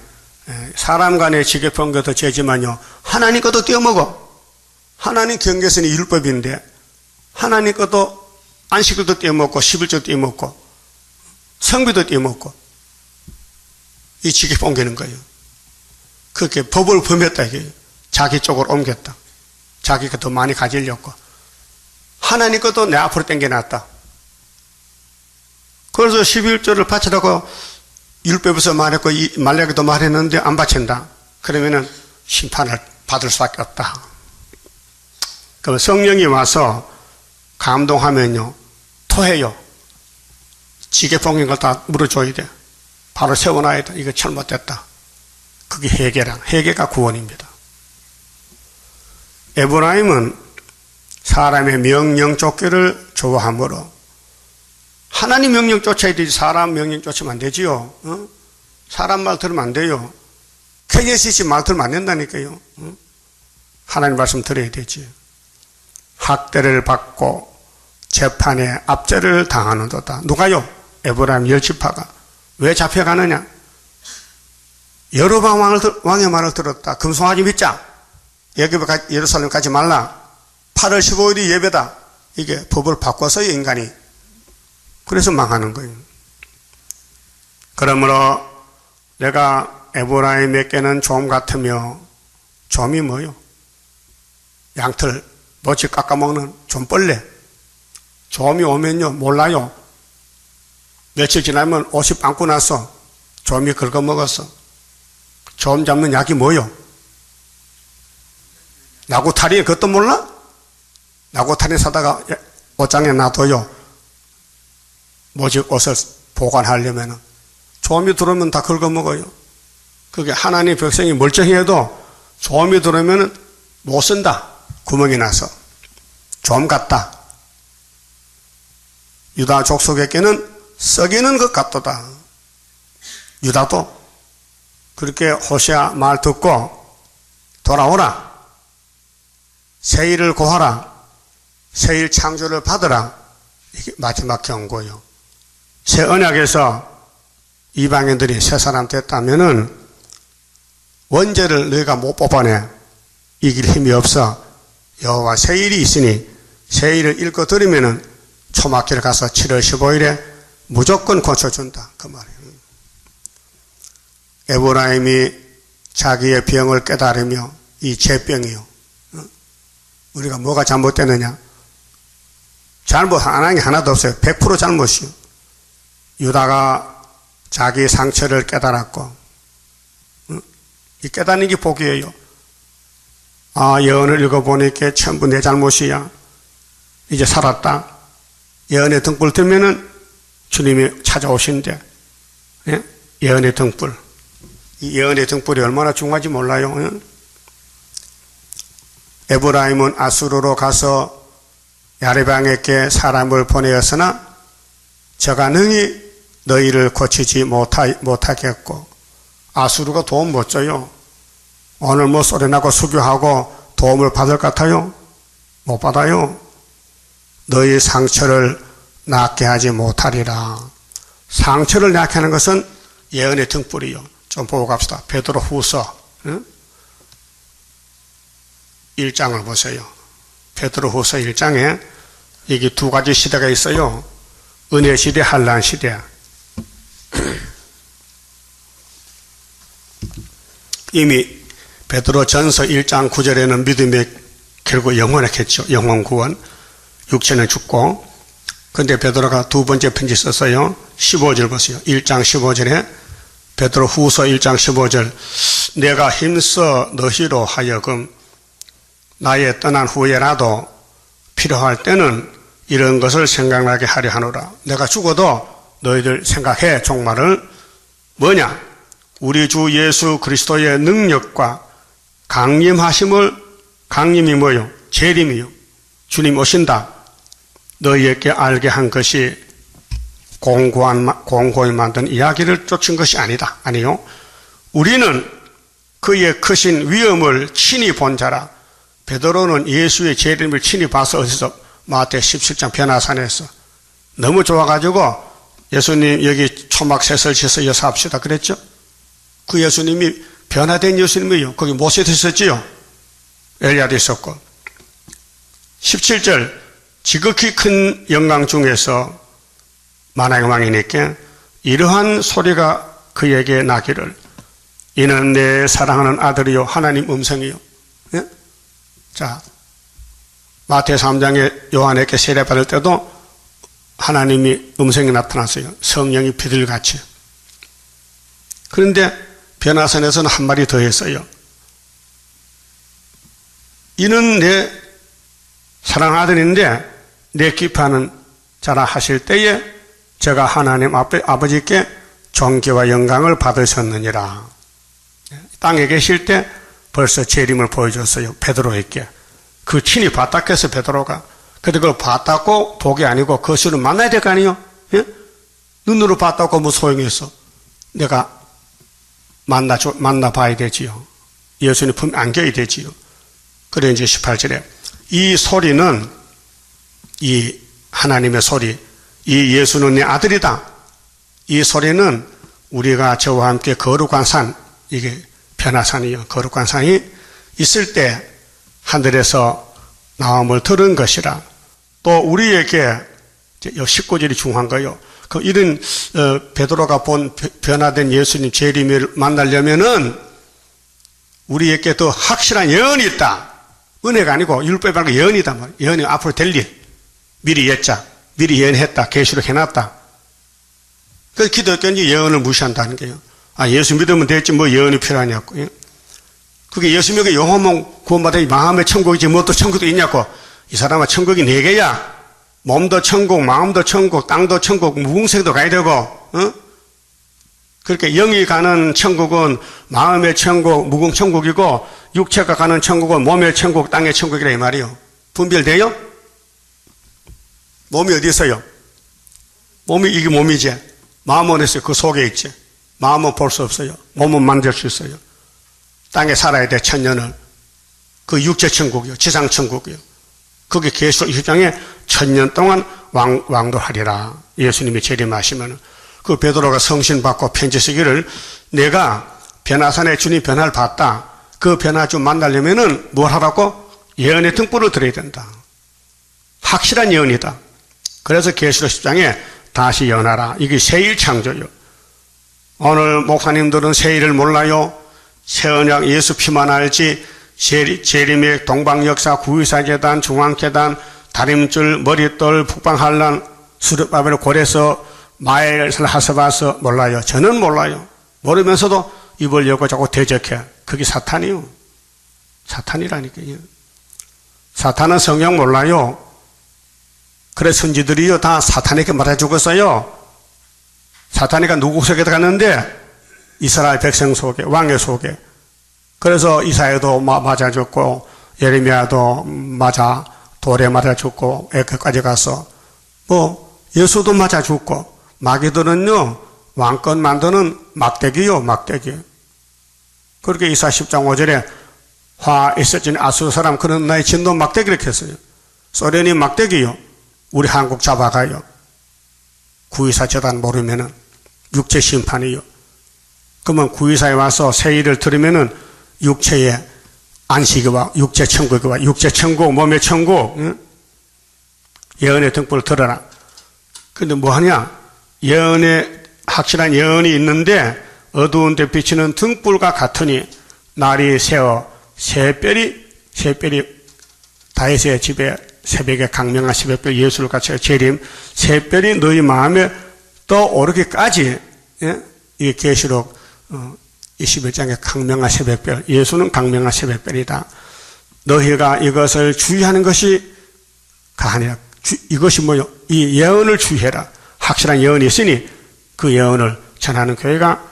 사람 간에 지게표 옮겨도 죄지만요, 하나님 것도 떼어먹어. 하나님 경계선이 율법인데 하나님 것도 안식일도 떼어먹고 11조도 떼어먹고 성비도 떼어먹고 이 지게표 옮기는 거예요. 그렇게 법을 범했다 이게. 자기 쪽으로 옮겼다. 자기가 더 많이 가지려고. 하나님 것도 내 앞으로 당겨놨다. 그래서 11조를 바치라고 율법에서 말했고 말라기도 말했는데 안 바친다. 그러면은 심판을 받을 수밖에 없다. 그럼 성령이 와서 감동하면요, 토해요. 지게표 옮긴 걸 다 물어줘야 돼. 바로 세워놔야 돼. 이거 잘못됐다. 그게 회개가 구원입니다. 에브라임은 사람의 명령 쫓기를 좋아하므로, 하나님 명령 쫓아야 되지 사람 명령 쫓으면 안 되지요. 사람 말 들으면 안 돼요. KSC 말 들으면 안 된다니까요. 하나님 말씀 들어야 되지. 학대를 받고 재판에 압제를 당하는도다. 누가요? 에브라임 열 지파가. 왜 잡혀가느냐? 여로보암 왕의 말을 들었다. 금송아지 믿자. 예루살렘 가지 말라. 8월 15일이 예배다. 이게 법을 바꿔서요, 인간이. 그래서 망하는 거예요. 그러므로 내가 에브라임에게는 좀 같으며, 좀이 뭐요? 양털 모치 깎아먹는 좀벌레. 좀이 오면요, 몰라요. 며칠 지나면 옷이 빵꾸 나서 좀이 긁어먹었어. 좀 잡는 약이 뭐요? 나고타리. 그것도 몰라? 나고타리 사다가 옷장에 놔둬요. 모직 옷을 보관하려면 좀이 들어오면 다 긁어먹어요. 그게 하나님 백성이 멀쩡해도 좀이 들어오면 못 쓴다. 구멍이 나서. 좀 같다. 유다 족속에게는 썩이는 것 같도다. 유다도 그렇게 호세아 말 듣고 돌아오라. 새일을 구하라. 새일 창조를 받으라. 이게 마지막 경고요. 새 언약에서 이방인들이 새 사람 됐다면은 원죄를 너희가 못 뽑아내. 이길 힘이 없어. 여호와 새일이 있으니 새일을 읽고 들으면은 초막길 가서 7월 15일에 무조건 고쳐준다. 그 말이에요. 에브라임이 자기의 병을 깨달으며 이 죄병이요. 우리가 뭐가 잘못되느냐? 잘못 안 한 게 하나도 없어요. 100% 잘못이요. 유다가 자기 상처를 깨달았고, 이 깨닫는 게 복이에요. 아, 예언을 읽어보니까 전부 내 잘못이야. 이제 살았다. 예언의 등불 들면은 주님이 찾아오신대. 예? 예언의 등불. 이 예언의 등불이 얼마나 중요한지 몰라요. 예? 에브라임은 아수르로 가서 야레방에게 사람을 보내었으나 저가 능히 너희를 고치지 못하겠고, 아수르가 도움 못 줘요. 오늘 뭐 소리나고 수교하고 도움을 받을 것 같아요? 못 받아요. 너희 상처를 낫게 하지 못하리라. 상처를 낫게 하는 것은 예언의 등불이요. 좀 보고 갑시다. 베드로 후서 1장을 보세요. 베드로 후서 1장에 여기 두 가지 시대가 있어요. 은혜 시대, 환난 시대. 이미 베드로 전서 1장 9절에는 믿음이 결국 영원했겠죠. 영원 구원. 육체는 죽고. 근데 베드로가 두 번째 편지 썼어요. 15절 보세요. 1장 15절에 베드로 후서 1장 15절. 내가 힘써 너희로 하여금 나의 떠난 후에라도 필요할 때는 이런 것을 생각나게 하려 하노라. 내가 죽어도 너희들 생각해. 종말을 뭐냐? 우리 주 예수 그리스도의 능력과 강림이 뭐요? 재림이요. 주님 오신다. 너희에게 알게 한 것이 공고히 만든 이야기를 쫓은 것이 아니다. 아니요. 우리는 그의 크신 위엄을 친히 본 자라. 베드로는 예수의 재림을 친히 봐서 어디서? 마태 17장 변화산에서. 너무 좋아가지고 예수님 여기 초막 셋을 지어서 여사합시다 그랬죠? 그 예수님이 변화된 예수님이요. 거기 모세도 있었지요. 엘리야도 있었고. 17절 지극히 큰 영광 중에서 만왕의 왕이니까 이러한 소리가 그에게 나기를 이는 내 사랑하는 아들이요 하나님 음성이요. 예? 자, 마태 3장에 요한에게 세례받을 때도 하나님이 음성이 나타났어요. 성령이 비둘기같이. 그런데 변화선에서는 한 마디 더 했어요. 이는 내 사랑하는 아들인데 내 기뻐하는 자라 하실 때에 제가 하나님 앞에 아버지께 존귀와 영광을 받으셨느니라. 땅에 계실 때 벌써 재림을 보여줬어요. 베드로에게. 그 친히 봤다께서 베드로가. 근데 그걸 봤다고 복이 아니고 그 수를 만나야 될 거 아니에요? 예? 눈으로 봤다고 뭐 소용이 있어? 내가 만나봐야 되지요. 예수님 품 안겨야 되지요. 그래 이제 18절에 이 소리는 이 하나님의 소리, 이 예수는 내 아들이다. 이 소리는 우리가 저와 함께 거룩한 산, 이게 변화산이요. 거룩한 산이 있을 때 하늘에서 나옴을 들은 것이라. 또 우리에게 19절이 중요한 거예요. 그 이런 베드로가 본 변화된 예수님 재림을 만나려면은 우리에게 더 확실한 예언이 있다. 은혜가 아니고 율법이 아니고 예언이다 말이에요. 예언이 앞으로 될 일. 미리 예자. 미리 예언했다. 계시록 해놨다. 그래서 기독교는 예언을 무시한다는 거예요. 아, 예수 믿으면 됐지 뭐 예언이 필요하냐고. 예? 그게 예수 믿고 영혼만 구원받아 마음의 천국이지 뭐 또 천국도 있냐고. 이 사람은 천국이 4개야. 몸도 천국, 마음도 천국, 땅도 천국, 무궁생도 가야 되고, 어? 그렇게 영이 가는 천국은 마음의 천국, 무궁천국이고, 육체가 가는 천국은 몸의 천국, 땅의 천국이라 이 말이요. 분별돼요? 몸이 어디 있어요? 몸이, 이게 몸이지. 마음은 어디 있어요? 그 속에 있지. 마음은 볼 수 없어요. 몸은 만질 수 있어요. 땅에 살아야 돼, 천년을. 그 육체 천국이요. 지상 천국이요. 그게 계속 20장에 1000년 동안 왕도하리라. 예수님이 재림하시면 그 베드로가 성신 받고 편지 쓰기를 내가 변화산에 주님 변화를 봤다. 그 변화 좀 만나려면은 뭘 하라고? 예언의 등불을 들어야 된다. 확실한 예언이다. 그래서 계시록 10장에 다시 연하라. 이게 새일 창조요. 오늘 목사님들은 새일을 몰라요. 새언약 예수 피만 알지 재림의 동방역사 구의사재단 중앙재단 다림줄 머릿돌 북방한란 수르바벨 고래서 마엘을 하서봐서 몰라요. 저는 몰라요. 모르면서도 입을 열고 자꾸 대적해. 그게 사탄이요. 사탄이라니까요. 사탄은 성경 몰라요. 그래서 선지들이요 다 사탄에게 말해 죽었어요. 사탄이가 누구 속에 들어갔는데 이스라엘 백성 속에, 왕의 속에. 그래서 이사야도 맞아 죽고 예레미야도 돌에 맞아 죽고 애까지 가서 예수도 맞아 죽고 마귀들은요 왕권 만드는 막대기요, 막대기. 그렇게 이사 10장 5절에 화 있어진 아수르 사람 그런 나의 진노 막대기 이렇게 했어요. 소련이 막대기요. 우리 한국 잡아가요. 구의사 재단 모르면은 육체 심판이요. 그러면 구의사에 와서 세일을 들으면은 육체의 안식이 와, 육체 천국이 와, 육체 천국, 몸의 천국, 응? 예언의 등불을 들어라. 근데 뭐 하냐? 확실한 예언이 있는데 어두운 데 비치는 등불과 같으니 날이 새어 새별이 다윗의 집에 새벽에 강명한 새벽별 예수를 갖춰 재림 새별이 너희 마음에 떠오르기까지, 예? 이 계시록 21장의 강명한 새벽별, 예수는 강명한 새벽별이다. 너희가 이것을 주의하는 것이 가하니라. 이것이 뭐요? 이 예언을 주의해라. 확실한 예언이 있으니 그 예언을 전하는 교회가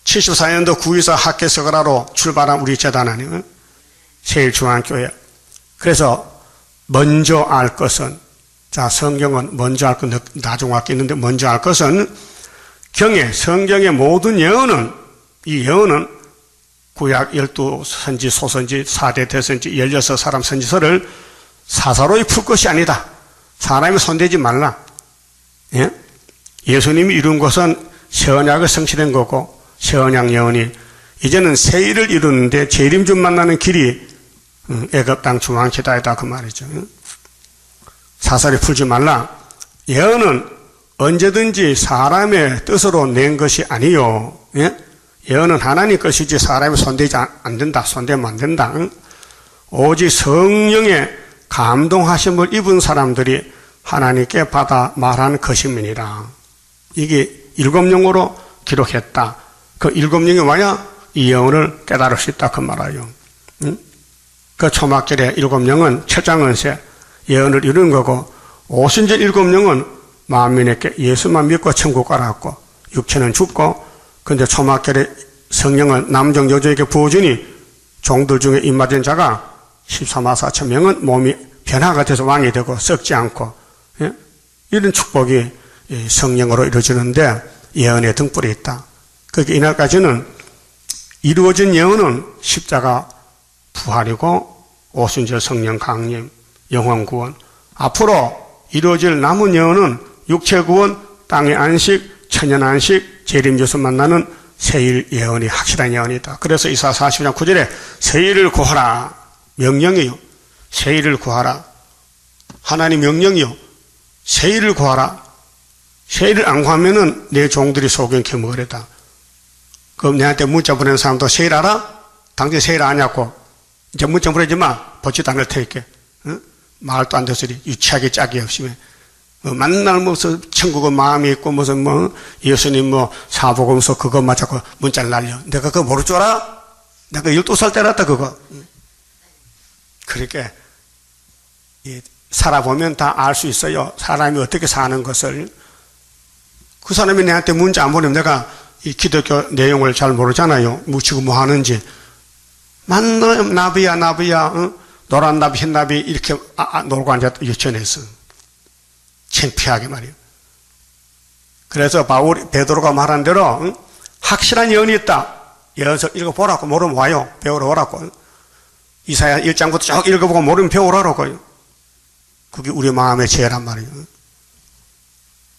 74년도 구의사 학계서가라로 출발한 우리 재단 아니면 세일중앙교회. 그래서 먼저 알 것은, 자, 성경은 먼저 알 것, 나중 알 게 있는데 먼저 알 것은 성경의 모든 예언은, 이 예언은 구약 12선지, 소선지, 4대 대선지, 16사람 선지서를 사사로이 풀 것이 아니다. 사람이 손대지 말라. 예? 예수님이 이룬 것은 새언약을 성취된 거고, 새언약 예언이 이제는 새일을 이루는데 재림주 만나는 길이 애굽 땅 중앙지대이다 그 말이죠. 사사리 풀지 말라. 예언은 언제든지 사람의 뜻으로 낸 것이 아니요. 예? 예언은 하나님 것이지 사람이 손대지 안 된다. 손대면 안 된다. 오직 성령의 감동하심을 입은 사람들이 하나님께 받아 말한 것임이니라. 이게 일곱령으로 기록했다. 그 일곱령이 와야 이 예언을 깨달을 수 있다 그 말이에요. 그 초막절의 일곱령은 철장은세 예언을 이루는 거고, 오순절 일곱령은 만민에게 예수만 믿고 천국 가라고, 육체는 죽고, 근데 초막절의 성령은 남종 여종에게 부어주니 종들 중에 입맞은 자가 14만 4천 명은 몸이 변화가 돼서 왕이 되고 썩지 않고, 예? 이런 축복이 성령으로 이루어지는데 예언의 등불이 있다. 그러니까 이날까지는 이루어진 예언은 십자가 부활이고 오순절 성령 강림, 영원 구원. 앞으로 이루어질 남은 예언은 육체 구원, 땅의 안식, 천연 안식, 재림 예수 만나는 새일 예언이 확실한 예언이다. 그래서 이사 40장 9절에 새일을 구하라. 명령이요. 새일을 구하라. 하나님 명령이요. 새일을 구하라. 새일을 안 구하면은 내 종들이 소경 캐먹으랬다. 그럼 내한테 문자 보내는 사람도 새일 알아? 당신 새일 아냐고. 이제 문자 보내지 마. 보지도 않을 테니까. 응? 말도 안 되소리. 유치하게 짝이 없으면. 만날 무슨 천국은 마음이 있고 무슨 예수님 사복음서 그것만 자꾸 문자를 날려. 내가 그거 모를 줄 알아? 내가 12살 때랐다 그거. 그러니까 살아보면 다 알 수 있어요. 사람이 어떻게 사는 것을. 그 사람이 내한테 문자 안 보내면 내가 이 기독교 내용을 잘 모르잖아요. 지금 뭐 하는지. 만나면 나비야, 응? 노란 나비, 흰 나비 이렇게 놀고 앉았다 유치원에서. 창피하게 말이에요. 그래서 베드로가 말한 대로 응? 확실한 예언이 있다. 예언서 읽어보라고. 모르면 와요. 배우러 오라고. 이사야 1장부터 쭉 읽어보고 모르면 배우라고요. 그게 우리 마음의 죄란 말이에요.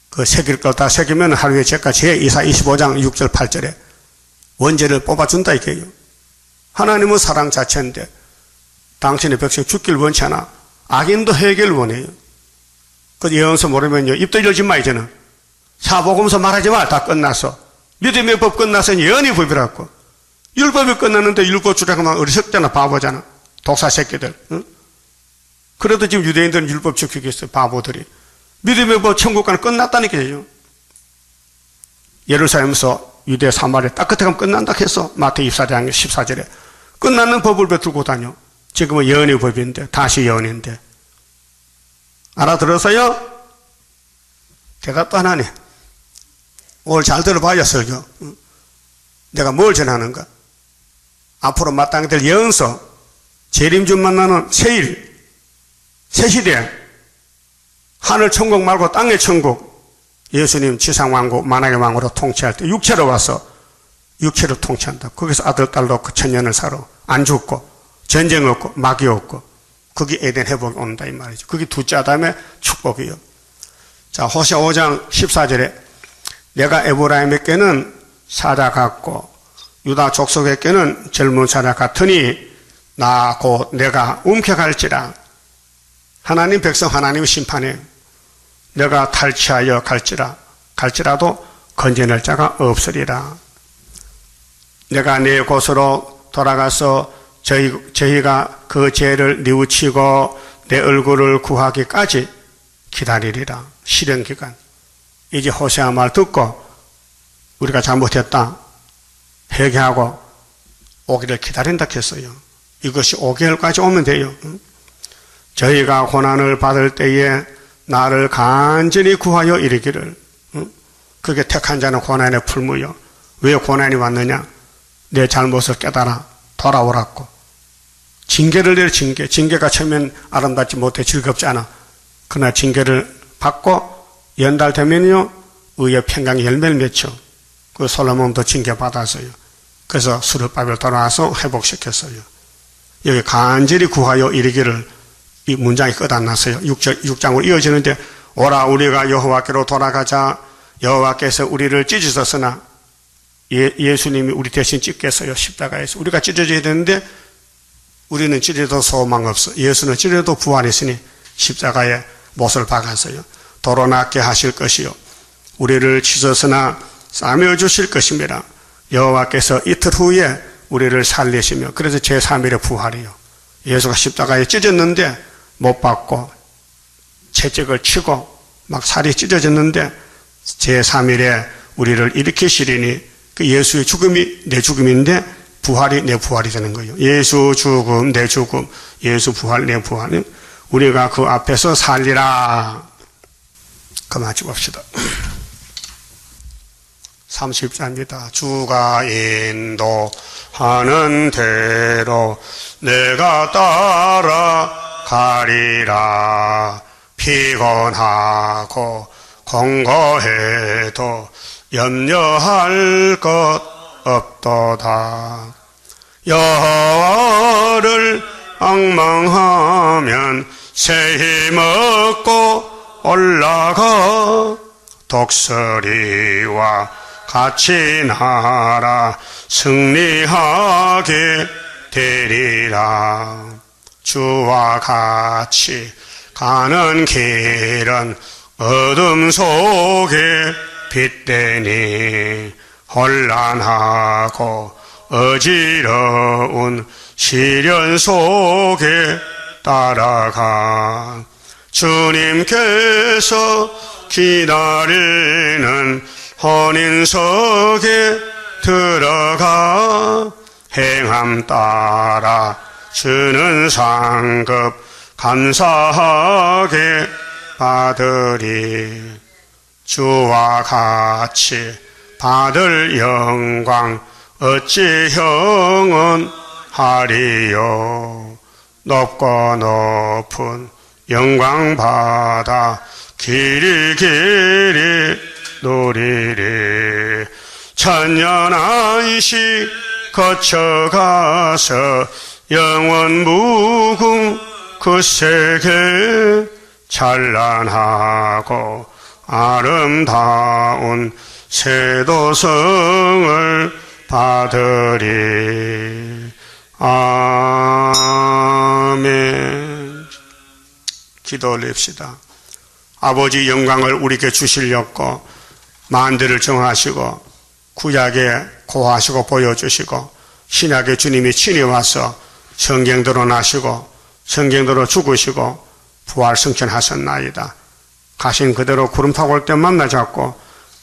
그 새길 걸 다 새기면 하루의 죄가 이사 25장 6절 8절에 원죄를 뽑아준다 이게요. 하나님은 사랑 자체인데 당신의 백성 죽길 원치 않아. 악인도 해결을 원해요. 그 예언서 모르면요, 입도 열지 마, 이제는. 사복음서 말하지 마. 다 끝났어. 믿음의 법 끝나서 예언의 법이라고. 율법이 끝났는데 율법 주장하면 어리석잖아, 바보잖아. 독사 새끼들. 응? 그래도 지금 유대인들은 율법 지키고 있어요, 바보들이. 믿음의 법 천국 가는 끝났다니까요. 예루살렘에서 유대 사마리아 딱 끝에 가면 끝난다 했어. 마태복음 24장 14절에. 끝나는 법을 왜 들고 다녀? 지금은 예언의 법인데, 다시 예언인데. 알아들어서요? 대답도 안 하네. 오늘 잘 들어봐요, 설교. 내가 뭘 전하는가? 앞으로 마땅히 될 예언서, 재림주 만나는 새일, 새시대, 하늘 천국 말고 땅의 천국, 예수님 지상왕국, 만왕의 왕으로 통치할 때 육체로 와서 육체로 통치한다. 거기서 아들, 딸 놓고 천년을 살아. 안 죽고, 전쟁 없고, 마귀 없고, 그게 에덴 회복이 온다, 이 말이죠. 그게 둘째 아담의 축복이요. 자, 호세아 5장 14절에 내가 에브라임에게는 사자 같고 유다 족속에게는 젊은 사자 같으니 나 곧 내가 움켜갈지라. 하나님 백성 하나님의 심판에 내가 탈취하여 갈지라도 건져낼 자가 없으리라. 내가 내 곳으로 돌아가서 저희가 그 죄를 뉘우치고 내 얼굴을 구하기까지 기다리리라. 실현기간. 이제 호세아 말 듣고 우리가 잘못했다 회개하고 오기를 기다린다 했어요. 이것이 5개월까지 오면 돼요. 저희가 고난을 받을 때에 나를 간절히 구하여 이르기를. 그게 택한 자는 고난에 풀무요. 왜 고난이 왔느냐? 내 잘못을 깨달아 돌아오라고. 징계를 내려. 징계가 처음엔 아름답지 못해 즐겁지 않아. 그러나 징계를 받고 연달 되면요 의의 평강의 열매를 맺죠. 그 솔로몬도 징계 받았어요. 그래서 수르바벨 돌아와서 회복시켰어요. 여기 간절히 구하여 이르기를, 이 문장이 끝안났어요. 6장으로 이어지는데 오라 우리가 여호와께로 돌아가자. 여호와께서 우리를 찢으셨으나 예수님이 우리 대신 찢겠어요. 십자가에서. 우리가 찢어져야 되는데 우리는 찢어도 소망 없어. 예수는 찢어도 부활했으니 십자가에 못을 박았어요. 도로 낫게 하실 것이요 우리를 찢었으나 싸매어 주실 것입니다. 여호와께서 이틀 후에 우리를 살리시며, 그래서 제3일에 부활이요. 예수가 십자가에 찢어졌는데 못 박고 채찍을 치고 막 살이 찢어졌는데 제3일에 우리를 일으키시리니, 그 예수의 죽음이 내 죽음인데 부활이 내 부활이 되는 거예요. 예수 죽음 내 죽음, 예수 부활 내 부활. 우리가 그 앞에서 살리라. 그만 봅시다. 30자입니다. 주가 인도하는 대로 내가 따라가리라. 피곤하고 공고해도 염려할 것 없도다. 여호와를 앙망하면 새 힘 얻고 올라가. 독수리와 같이 날아 승리하게 되리라. 주와 같이 가는 길은 어둠 속에 빛되니 혼란하고 어지러운 시련 속에 따라가. 주님께서 기다리는 혼인석에 들어가. 행함 따라 주는 상급 감사하게 받으리. 주와 같이 받을 영광 어찌 형언하리요. 높고 높은 영광 받아 길이 누리리. 천년 안식 거쳐가서 영원 무궁 그 세계 찬란하고 아름다운 세도성을 받으리. 아멘. 기도 올립시다. 아버지 영광을 우리에게 주시려고 만대를 정하시고 구약에 고하시고 보여주시고 신약의 주님이 친히 와서 성경대로 나시고 성경대로 죽으시고 부활 승천하셨나이다. 가신 그대로 구름 타고 올 때 만나잡고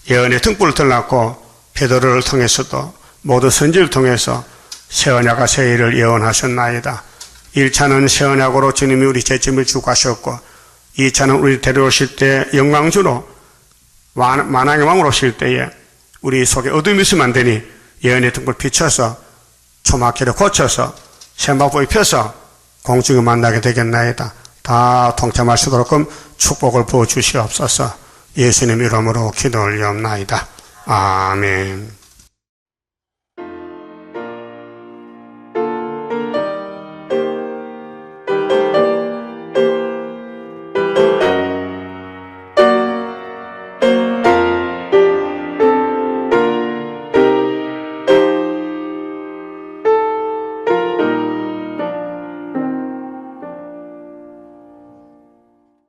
예언의 등불을 들랐고 베드로를 통해서도 모두 선지를 통해서 새 언약과 새 일을 예언하셨나이다. 1차는 새 언약으로 주님이 우리 죄짐을 지고 가셨고 2차는 우리 데려오실 때 영광주로 만왕의 왕으로 오실 때에 우리 속에 어둠이 있으면 안 되니 예언의 등불 비춰서 초막기를 고쳐서 세마포 입혀서 공중에 만나게 되겠나이다. 다 동참할 수 있도록 축복을 부어주시옵소서. 예수님 이름으로 기도 올리옵나이다. 아멘.